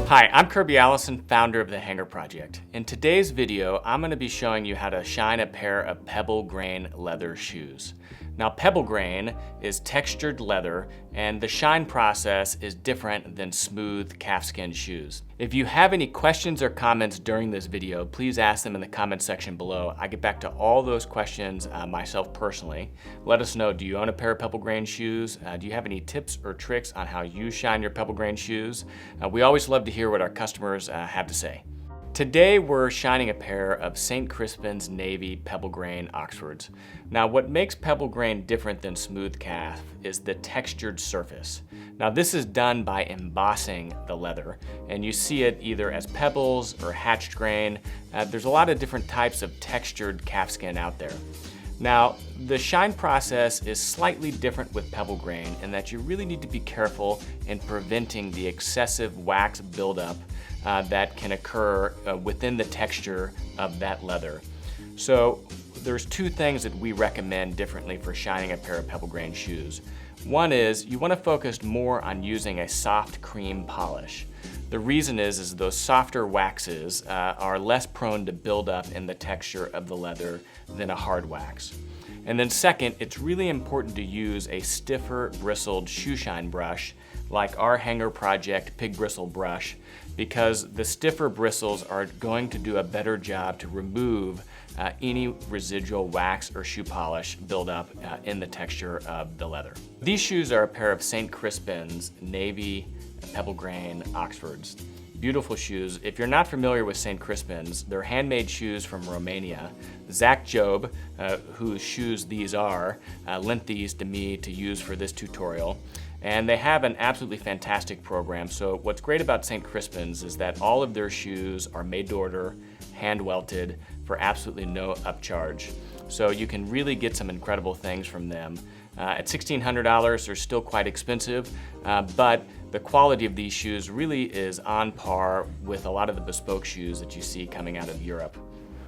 Hi, I'm Kirby Allison, founder of the Hanger Project. In today's video, I'm going to be showing you how to shine a pair of Pebble Grain leather shoes. Now, Pebble Grain is textured leather, and the shine process is different than smooth calfskin shoes. If you have any questions or comments during this video, please ask them in the comment section below. I get back to all those questions myself personally. Let us know, do you own a pair of Pebble Grain shoes? Do you have any tips or tricks on how you shine your Pebble Grain shoes? We always love to hear what our customers have to say. Today we're shining a pair of St. Crispin's Navy Pebble Grain Oxfords. Now, what makes Pebble Grain different than smooth calf is the textured surface. Now, this is done by embossing the leather, and you see it either as pebbles or hatched grain. There's a lot of different types of textured calfskin out there. Now, the shine process is slightly different with Pebble Grain in that you really need to be careful in preventing the excessive wax buildup that can occur within the texture of that leather. So there's two things that we recommend differently for shining a pair of Pebble Grain shoes. One is you want to focus more on using a soft cream polish. The reason is those softer waxes are less prone to build up in the texture of the leather than a hard wax. And then second, it's really important to use a stiffer bristled Shoeshine brush like our Hanger Project Pig Bristle brush, because the stiffer bristles are going to do a better job to remove any residual wax or shoe polish buildup in the texture of the leather. These shoes are a pair of St. Crispin's Navy Pebble Grain Oxfords. Beautiful shoes. If you're not familiar with St. Crispin's, they're handmade shoes from Romania. Zach Job, whose shoes these are, lent these to me to use for this tutorial. And they have an absolutely fantastic program. So what's great about St. Crispin's is that all of their shoes are made to order, hand welted, for absolutely no upcharge. So you can really get some incredible things from them. At $1,600, they're still quite expensive, but the quality of these shoes really is on par with a lot of the bespoke shoes that you see coming out of Europe.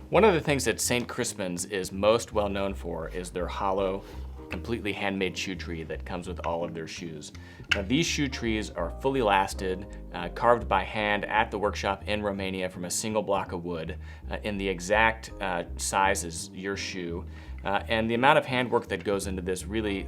One of the things that St. Crispin's is most well known for is their hollow, completely handmade shoe tree that comes with all of their shoes. Now, these shoe trees are fully lasted, carved by hand at the workshop in Romania from a single block of wood in the exact size as your shoe. And the amount of handwork that goes into this really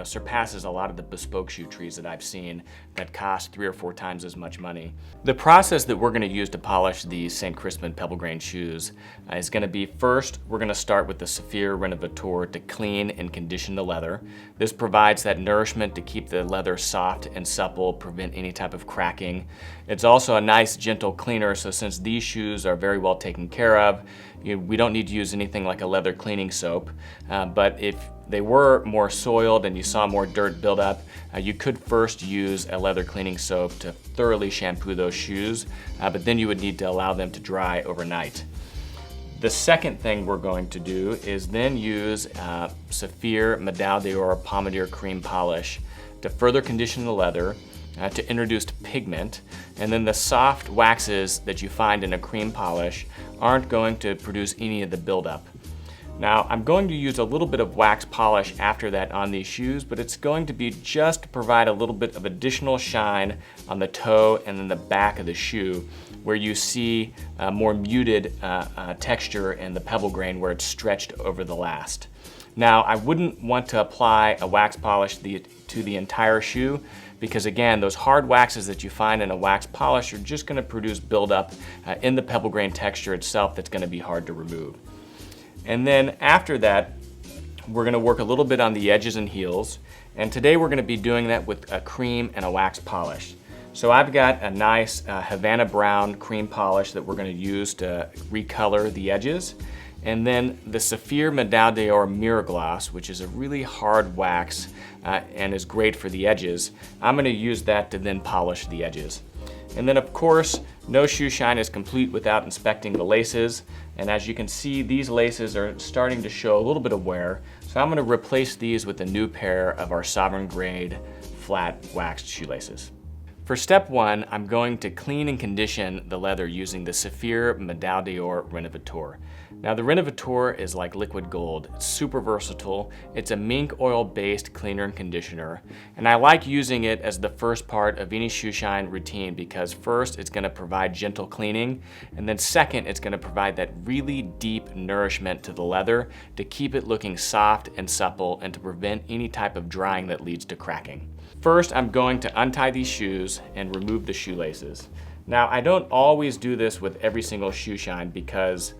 surpasses a lot of the bespoke shoe trees that I've seen that cost 3 or 4 times as much money. The process that we're going to use to polish these St. Crispin Pebble Grain shoes is going to be, first, we're going to start with the Saphir Renovateur to clean and condition the leather. This provides that nourishment to keep the leather soft and supple, prevent any type of cracking. It's also a nice, gentle cleaner, so since these shoes are very well taken care of, we don't need to use anything like a leather cleaning soap. But if they were more soiled and you saw more dirt build up, you could first use a leather cleaning soap to thoroughly shampoo those shoes, but then you would need to allow them to dry overnight. The second thing we're going to do is then use Saphir Pommadier Cream Polish to further condition the leather, to introduce pigment, and then the soft waxes that you find in a cream polish aren't going to produce any of the buildup. Now, I'm going to use a little bit of wax polish after that on these shoes, but it's going to be just to provide a little bit of additional shine on the toe and then the back of the shoe, where you see more muted texture in the Pebble Grain where it's stretched over the last. Now, I wouldn't want to apply a wax polish to the entire shoe, because again, those hard waxes that you find in a wax polish are just going to produce buildup in the Pebble Grain texture itself that's going to be hard to remove. And then after that, we're going to work a little bit on the edges and heels. And today we're going to be doing that with a cream and a wax polish. So I've got a nice Havana brown cream polish that we're going to use to recolor the edges. And then the Saphir Mirror Gloss, which is a really hard wax and is great for the edges. I'm going to use that to then polish the edges. And then of course, no shoe shine is complete without inspecting the laces. And as you can see, these laces are starting to show a little bit of wear. So I'm going to replace these with a new pair of our sovereign grade flat waxed shoelaces. For step one, I'm going to clean and condition the leather using the Saphir Renovateur. Now the Renovateur is like liquid gold. It's super versatile. It's a mink oil-based cleaner and conditioner, and I like using it as the first part of any Shoeshine routine because first, it's gonna provide gentle cleaning, and then second, it's gonna provide that really deep nourishment to the leather to keep it looking soft and supple and to prevent any type of drying that leads to cracking. First, I'm going to untie these shoes and remove the shoelaces. Now, I don't always do this with every single Shoeshine because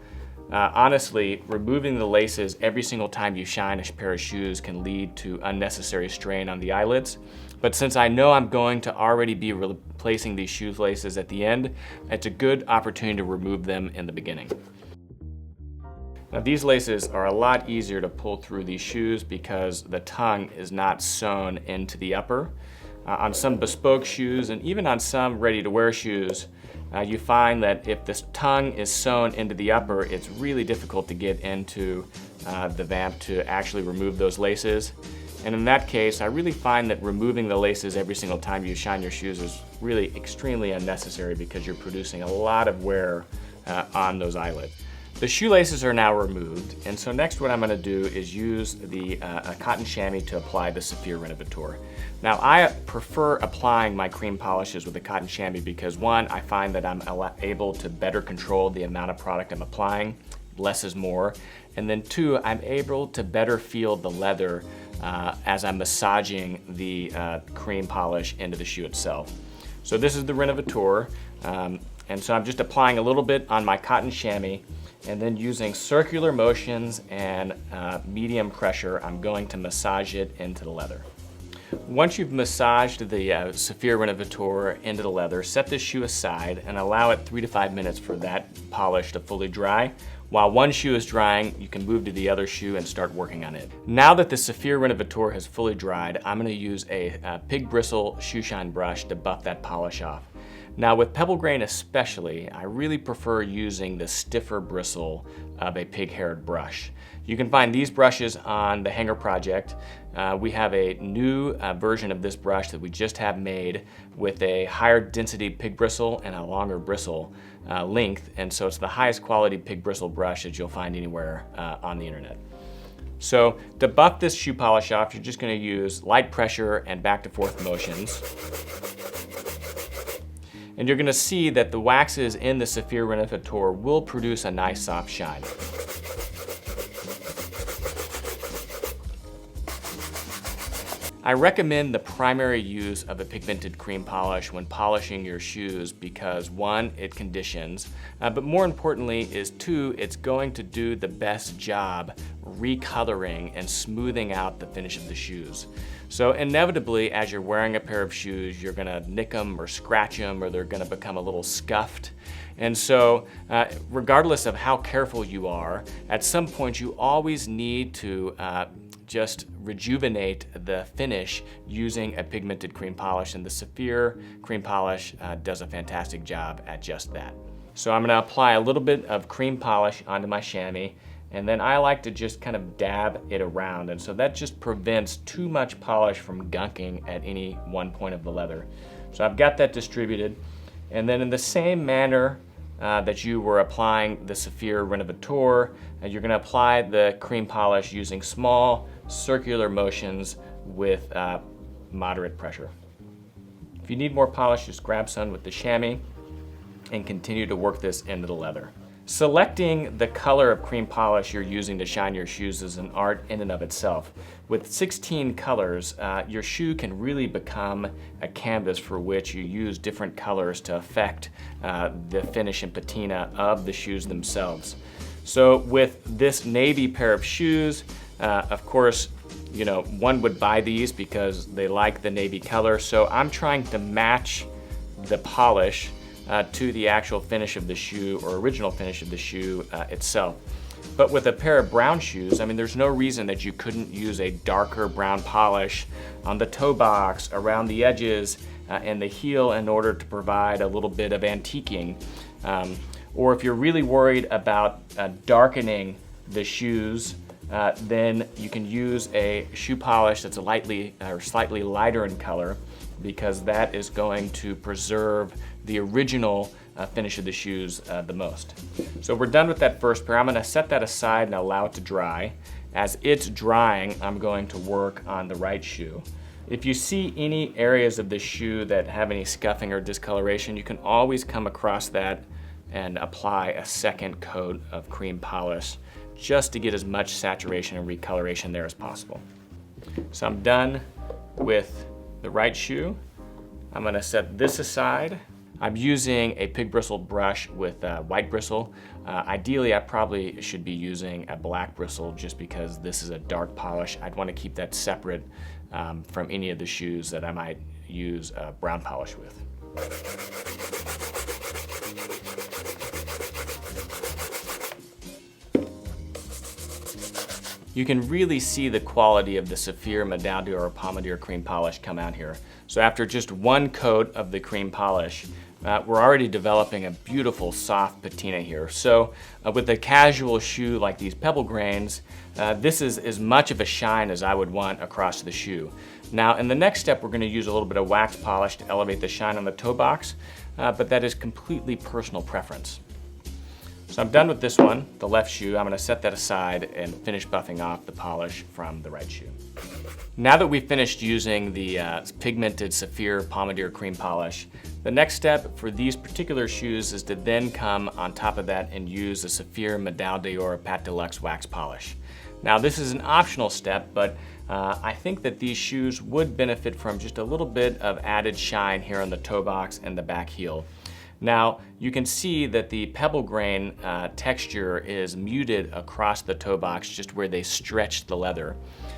honestly, removing the laces every single time you shine a pair of shoes can lead to unnecessary strain on the eyelids. But since I know I'm going to already be replacing these shoelaces at the end, it's a good opportunity to remove them in the beginning. Now these laces are a lot easier to pull through these shoes because the tongue is not sewn into the upper. On some bespoke shoes and even on some ready-to-wear shoes, you find that if this tongue is sewn into the upper, it's really difficult to get into the vamp to actually remove those laces. And in that case, I really find that removing the laces every single time you shine your shoes is really extremely unnecessary because you're producing a lot of wear on those eyelids. The shoelaces are now removed, and so next what I'm going to do is use the cotton chamois to apply the Saphir Renovateur. Now I prefer applying my cream polishes with the cotton chamois because one, I find that I'm able to better control the amount of product I'm applying, less is more, and then two, I'm able to better feel the leather as I'm massaging the cream polish into the shoe itself. So this is the Renovateur, and so I'm just applying a little bit on my cotton chamois, and then using circular motions and medium pressure, I'm going to massage it into the leather. Once you've massaged the Saphir Renovateur into the leather, set this shoe aside and allow it 3 to 5 minutes for that polish to fully dry. While one shoe is drying, you can move to the other shoe and start working on it. Now that the Saphir Renovateur has fully dried, I'm going to use a pig bristle Shoeshine brush to buff that polish off. Now with Pebble Grain especially, I really prefer using the stiffer bristle of a pig-haired brush. You can find these brushes on the Hanger Project. We have a new version of this brush that we just have made with a higher density pig bristle and a longer bristle length, and so it's the highest quality pig bristle brush that you'll find anywhere on the internet. So to buff this shoe polish off, you're just going to use light pressure and back to forth motions. And you're going to see that the waxes in the Saphir Renovateur will produce a nice soft shine. I recommend the primary use of a pigmented cream polish when polishing your shoes because one, it conditions, but more importantly is two, it's going to do the best job recoloring and smoothing out the finish of the shoes. So inevitably, as you're wearing a pair of shoes, you're gonna nick them or scratch them, or they're gonna become a little scuffed. And so, regardless of how careful you are, at some point you always need to just rejuvenate the finish using a pigmented cream polish, and the Saphir cream polish does a fantastic job at just that. So I'm gonna apply a little bit of cream polish onto my chamois, and then I like to just kind of dab it around, and so that just prevents too much polish from gunking at any one point of the leather. So I've got that distributed, and then in the same manner that you were applying the Saphir Renovateur, you're going to apply the cream polish using small circular motions with moderate pressure. If you need more polish, just grab some with the chamois and continue to work this into the leather. Selecting the color of cream polish you're using to shine your shoes is an art in and of itself. With 16 colors, your shoe can really become a canvas for which you use different colors to affect the finish and patina of the shoes themselves. So with this navy pair of shoes, of course, you know, one would buy these because they like the navy color. So I'm trying to match the polish to the actual finish of the shoe or original finish of the shoe itself. But with a pair of brown shoes, I mean, there's no reason that you couldn't use a darker brown polish on the toe box, around the edges, and the heel in order to provide a little bit of antiquing. Or if you're really worried about darkening the shoes, then you can use a shoe polish that's slightly lighter in color. because that is going to preserve the original finish of the shoes the most. So we're done with that first pair. I'm gonna set that aside and allow it to dry. As it's drying, I'm going to work on the right shoe. If you see any areas of the shoe that have any scuffing or discoloration, you can always come across that and apply a second coat of cream polish just to get as much saturation and recoloration there as possible. So I'm done with the right shoe. I'm gonna set this aside. I'm using a pig bristle brush with white bristle. Ideally, I probably should be using a black bristle just because this is a dark polish. I'd want to keep that separate from any of the shoes that I might use brown polish with. You can really see the quality of the Saphir Renovateur or Pommadier Cream Polish come out here. So after just one coat of the cream polish, we're already developing a beautiful soft patina here. So with a casual shoe like these Pebble Grains, this is as much of a shine as I would want across the shoe. Now in the next step, we're gonna use a little bit of wax polish to elevate the shine on the toe box, but that is completely personal preference. So I'm done with this one, the left shoe. I'm gonna set that aside and finish buffing off the polish from the right shoe. Now that we've finished using the pigmented Saphir Pommadier Cream Polish, the next step for these particular shoes is to then come on top of that and use the Saphir Renovateur Pate Deluxe wax polish. Now this is an optional step, but I think that these shoes would benefit from just a little bit of added shine here on the toe box and the back heel. Now, you can see that the pebble grain texture is muted across the toe box, just where they stretch the leather.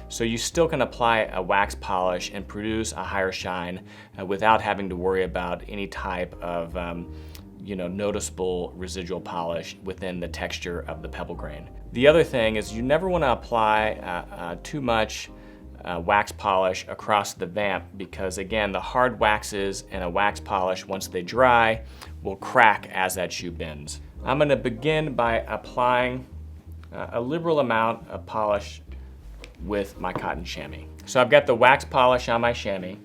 So you still can apply a wax polish and produce a higher shine without having to worry about any type of noticeable residual polish within the texture of the pebble grain. The other thing is you never want to apply too much wax polish across the vamp, because again, the hard waxes and a wax polish, once they dry, will crack as that shoe bends. I'm going to begin by applying a liberal amount of polish with my cotton chamois. So I've got the wax polish on my chamois,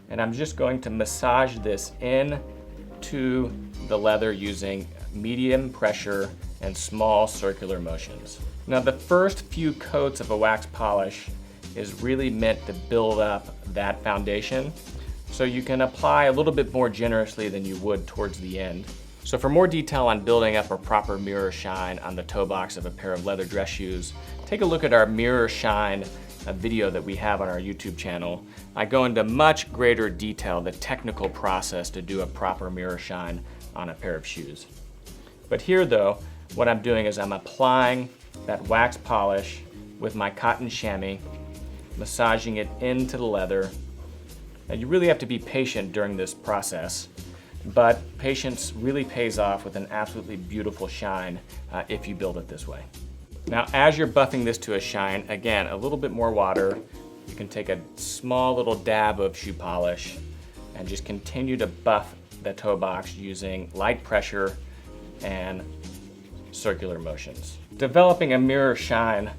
and I'm just going to massage this into the leather using medium pressure and small circular motions. Now the first few coats of a wax polish is really meant to build up that foundation, so you can apply a little bit more generously than you would towards the end. So for more detail on building up a proper mirror shine on the toe box of a pair of leather dress shoes, take a look at our mirror shine video that we have on our YouTube channel. I go into much greater detail the technical process to do a proper mirror shine on a pair of shoes. But here though, what I'm doing is I'm applying that wax polish with my cotton chamois, massaging it into the leather. Now you really have to be patient during this process, but patience really pays off with an absolutely beautiful shine if you build it this way. Now as you're buffing this to a shine, again, a little bit more water. You can take a small little dab of shoe polish and just continue to buff the toe box using light pressure and circular motions. Developing a mirror shine,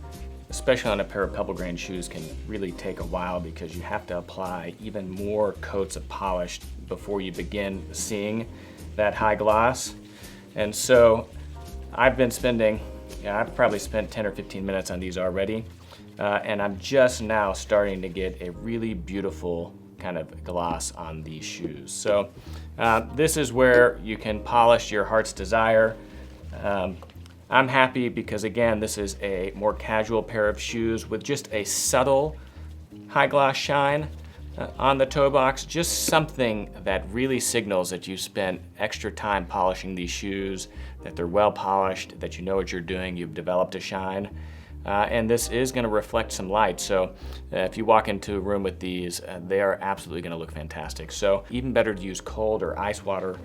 especially on a pair of pebble grain shoes, can really take a while because you have to apply even more coats of polish before you begin seeing that high gloss. And so I've been spending, I've probably spent 10 or 15 minutes on these already, and I'm just now starting to get a really beautiful kind of gloss on these shoes. So this is where you can polish your heart's desire. I'm happy because again, this is a more casual pair of shoes with just a subtle high gloss shine on the toe box, just something that really signals that you spent extra time polishing these shoes, that they're well polished, that you know what you're doing, you've developed a shine. And this is going to reflect some light, so if you walk into a room with these, they are absolutely going to look fantastic. So even better to use cold or ice water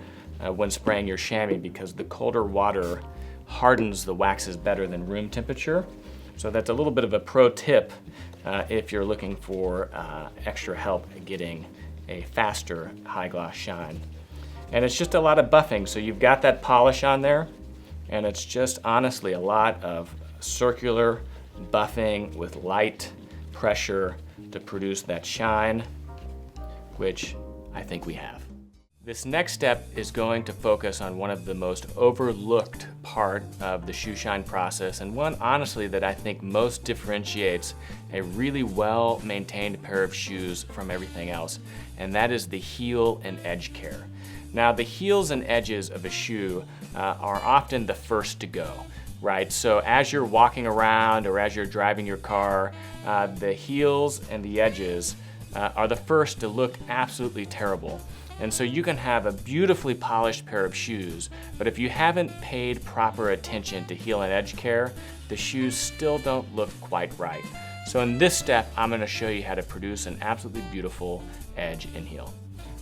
when spraying your chamois, because the colder water hardens the waxes better than room temperature. So that's a little bit of a pro tip if you're looking for extra help getting a faster high gloss shine. And it's just a lot of buffing, so you've got that polish on there, and it's just honestly a lot of circular buffing with light pressure to produce that shine, which I think we have. This next step is going to focus on one of the most overlooked part of the Shoeshine process, and one honestly that I think most differentiates a really well-maintained pair of shoes from everything else, and that is the heel and edge care. Now, the heels and edges of a shoe are often the first to go, right? So as you're walking around or as you're driving your car, the heels and the edges are the first to look absolutely terrible. And so you can have a beautifully polished pair of shoes, but if you haven't paid proper attention to heel and edge care, the shoes still don't look quite right. So in this step, I'm gonna show you how to produce an absolutely beautiful edge and heel.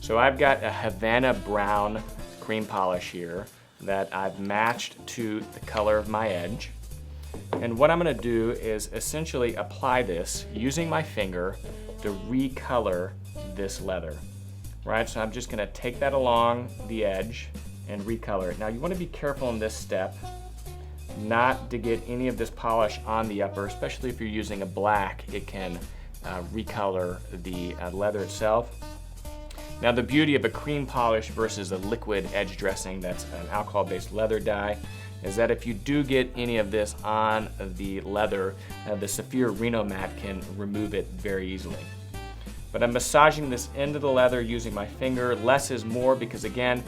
So I've got a Havana brown cream polish here that I've matched to the color of my edge. And what I'm gonna do is essentially apply this using my finger to recolor this leather. Right, so I'm just gonna take that along the edge and recolor it. Now you wanna be careful in this step not to get any of this polish on the upper, especially if you're using a black, it can recolor the leather itself. Now the beauty of a cream polish versus a liquid edge dressing that's an alcohol-based leather dye is that if you do get any of this on the leather, the Saphir Renovateur can remove it very easily. But I'm massaging this into the leather using my finger. Less is more because again,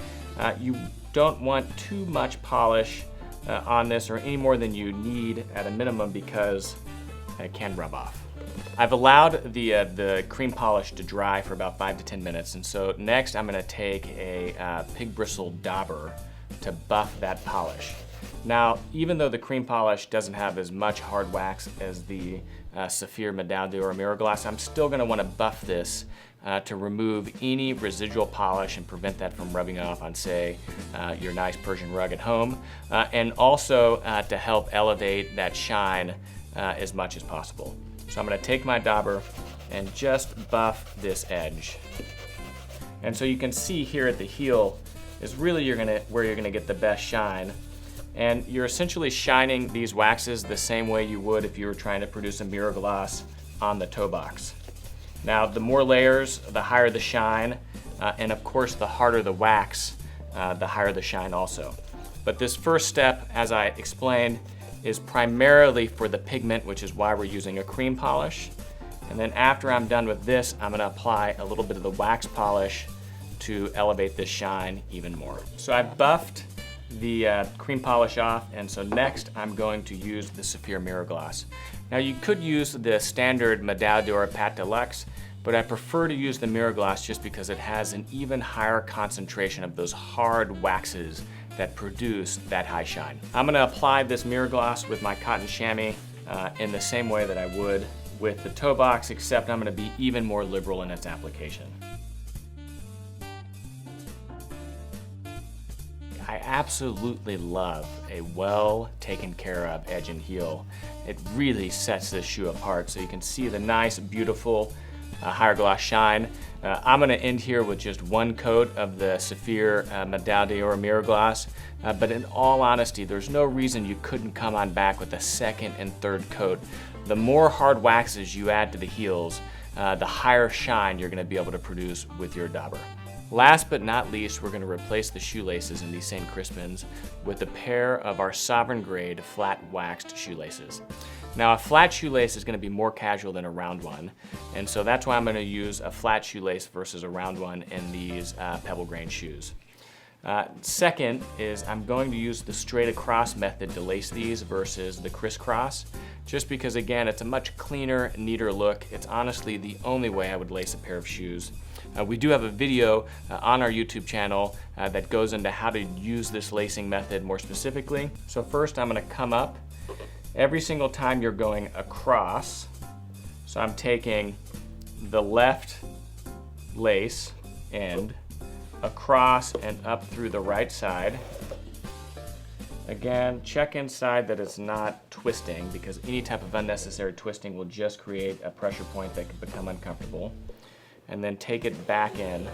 you don't want too much polish on this or any more than you need at a minimum because it can rub off. I've allowed the cream polish to dry for about 5 to 10 minutes, and so next I'm gonna take a pig bristle dauber to buff that polish. Now, even though the cream polish doesn't have as much hard wax as the Saphir Renovateur or Mirror Glass, I'm still gonna wanna buff this to remove any residual polish and prevent that from rubbing off on, say, your nice Persian rug at home, and also to help elevate that shine as much as possible. So I'm gonna take my dauber and just buff this edge. And so you can see here at the heel is really where you're gonna get the best shine. And you're essentially shining these waxes the same way you would if you were trying to produce a mirror gloss on the toe box. Now, the more layers, the higher the shine, and of course, the harder the wax, the higher the shine also. But this first step, as I explained, is primarily for the pigment, which is why we're using a cream polish. And then after I'm done with this, I'm gonna apply a little bit of the wax polish to elevate this shine even more. So I've buffed the cream polish off, and so next I'm going to use the Saphir Mirror Gloss. Now you could use the standard Medallion Pate Deluxe, but I prefer to use the Mirror Gloss just because it has an even higher concentration of those hard waxes that produce that high shine. I'm gonna apply this Mirror Gloss with my cotton chamois in the same way that I would with the toe box, except I'm gonna be even more liberal in its application. I absolutely love a well taken care of edge and heel. It really sets this shoe apart, so you can see the nice, beautiful higher gloss shine. I'm gonna end here with just one coat of the Saphir Medallion Mirror Gloss, but in all honesty, there's no reason you couldn't come on back with a second and third coat. The more hard waxes you add to the heels, the higher shine you're gonna be able to produce with your dauber. Last but not least, we're gonna replace the shoelaces in these same crispins with a pair of our sovereign grade flat waxed shoelaces. Now a flat shoelace is gonna be more casual than a round one, and so that's why I'm gonna use a flat shoelace versus a round one in these Pebble Grain shoes. Second is I'm going to use the straight across method to lace these versus the crisscross, just because again, it's a much cleaner, neater look. It's honestly the only way I would lace a pair of shoes. We do have a video on our YouTube channel that goes into how to use this lacing method more specifically. So first I'm gonna come up. Every single time you're going across, so I'm taking the left lace end across and up through the right side. Again, check inside that it's not twisting, because any type of unnecessary twisting will just create a pressure point that could become uncomfortable. And then take it back in.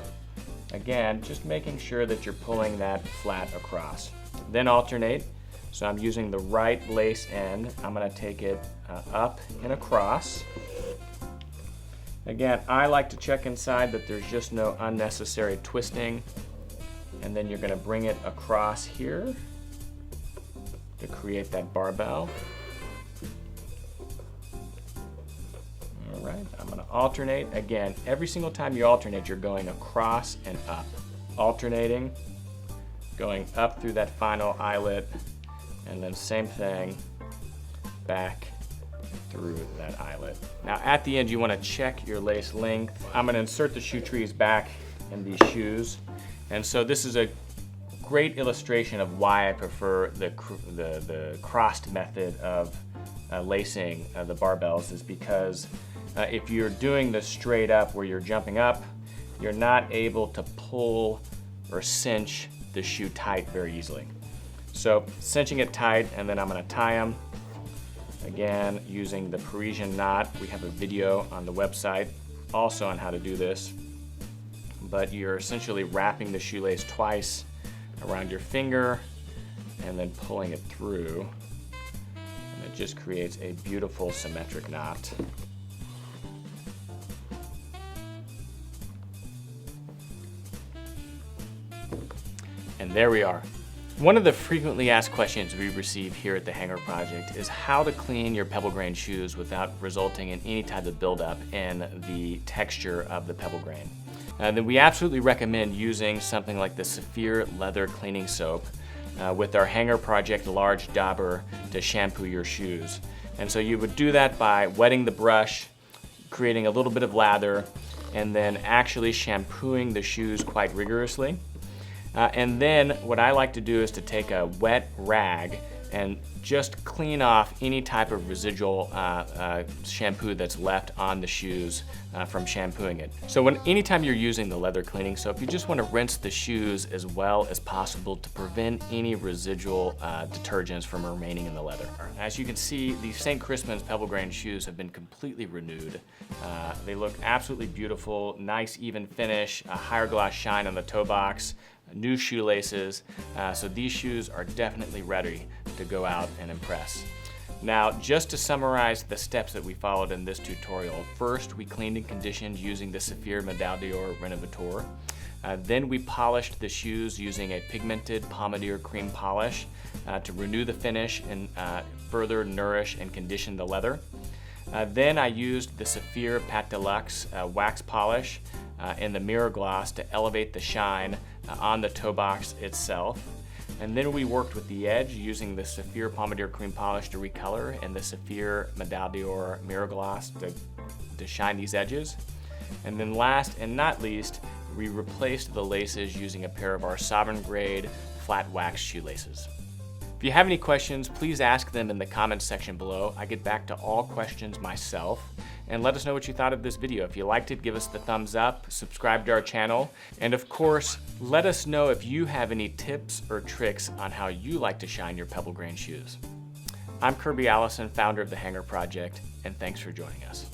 Again, just making sure that you're pulling that flat across. Then alternate. So I'm using the right lace end. I'm gonna take it up and across. Again, I like to check inside that there's just no unnecessary twisting. And then you're going to bring it across here to create that barbell. All right, I'm going to alternate. Again, every single time you alternate, you're going across and up. Alternating, going up through that final eyelet, and then same thing, back through that eyelet. Now at the end, you want to check your lace length. I'm going to insert the shoe trees back in these shoes. And so this is a great illustration of why I prefer the crossed method of lacing the barbells, is because if you're doing the straight up where you're jumping up, you're not able to pull or cinch the shoe tight very easily. So cinching it tight, and then I'm going to tie them. Again, using the Parisian knot. We have a video on the website also on how to do this. But you're essentially wrapping the shoelace twice around your finger and then pulling it through. And it just creates a beautiful symmetric knot. And there we are. One of the frequently asked questions we receive here at the Hanger Project is how to clean your pebble grain shoes without resulting in any type of buildup in the texture of the pebble grain. Then we absolutely recommend using something like the Saphir Leather Cleaning Soap with our Hanger Project Large Dauber to shampoo your shoes. And so you would do that by wetting the brush, creating a little bit of lather, and then actually shampooing the shoes quite rigorously. And then what I like to do is to take a wet rag and just clean off any type of residual shampoo that's left on the shoes from shampooing it. So anytime you're using the leather cleaning soap, you just want to rinse the shoes as well as possible to prevent any residual detergents from remaining in the leather. As you can see, the St. Crispin's Pebble Grain shoes have been completely renewed. They look absolutely beautiful, nice even finish, a higher gloss shine on the toe box, new shoelaces, so these shoes are definitely ready to go out and impress. Now, just to summarize the steps that we followed in this tutorial, first we cleaned and conditioned using the Saphir Renovateur. Then we polished the shoes using a pigmented Pommadier Cream Polish to renew the finish and further nourish and condition the leather. Then I used the Saphir Pate Deluxe wax polish and the mirror gloss to elevate the shine on the toe box itself. And then we worked with the edge using the Saphir Pommadier Cream Polish to recolor and the Saphir Dior mirror gloss to shine these edges. And then last and not least, we replaced the laces using a pair of our sovereign grade flat wax shoelaces. If you have any questions, please ask them in the comments section below. I get back to all questions myself. And let us know what you thought of this video. If you liked it, give us the thumbs up, subscribe to our channel, and of course, let us know if you have any tips or tricks on how you like to shine your pebble grain shoes. I'm Kirby Allison, founder of the Hanger Project, and thanks for joining us.